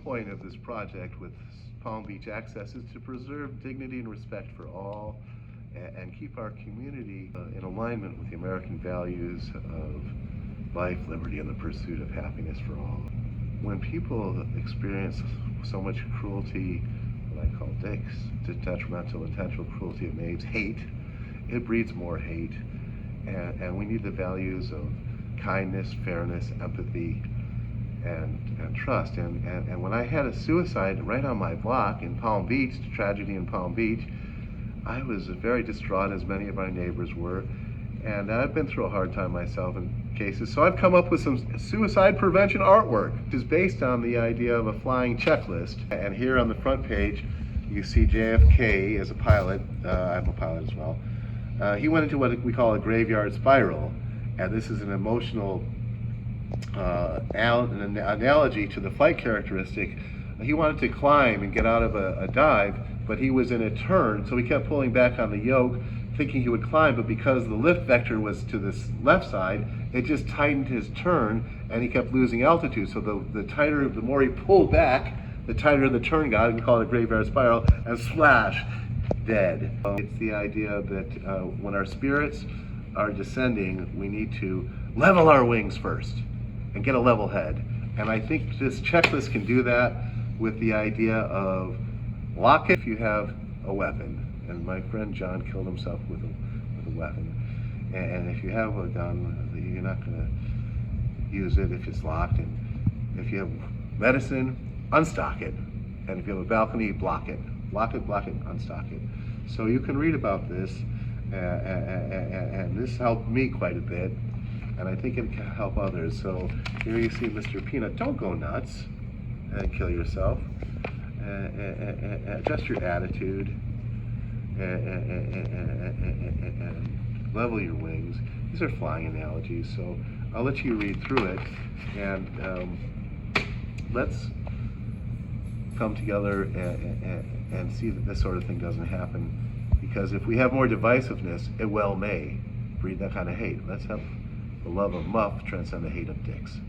point of this project with Palm Beach Access is to preserve dignity and respect for all and keep our community in alignment with the American values of life, liberty, and the pursuit of happiness for all. When people experience so much cruelty, what I call DICS, detrimental intentional cruelty of knaves, hate, it breeds more hate. And we need the values of kindness, fairness, empathy, and trust. And when I had a suicide right on my block in Palm Beach, tragedy in Palm Beach, I was very distraught, as many of my neighbors were. And I've been through a hard time myself in cases. So I've come up with some suicide prevention artwork, which is based on the idea of a flying checklist. And here on the front page, you see JFK as a pilot. I'm a pilot as well. He went into what we call a graveyard spiral. And this is an emotional an analogy to the flight characteristic. He wanted to climb and get out of a dive, but he was in a turn, so he kept pulling back on the yoke, thinking he would climb, but because the lift vector was to this left side, it just tightened his turn, and he kept losing altitude. So the more he pulled back, the tighter the turn got. We call it a graveyard spiral, and splash, dead. It's the idea that when our spirits are descending, we need to level our wings first and get a level head. And I think this checklist can do that with the idea of lock it if you have a weapon. And my friend John killed himself with a weapon. And if you have a gun, you're not going to use it if it's locked. And if you have medicine, unstock it. And if you have a balcony, block it. Lock it, block it, unstock it. So you can read about this, and this helped me quite a bit. And I think it can help others. So here you see Mr. Peanut. Don't go nuts and kill yourself. Adjust your attitude and level your wings. These are flying analogies, so I'll let you read through it, and let's come together and see that this sort of thing doesn't happen. Because if we have more divisiveness, it well may breed that kind of hate. Let's have the love of Muff transcend the hate of dicks.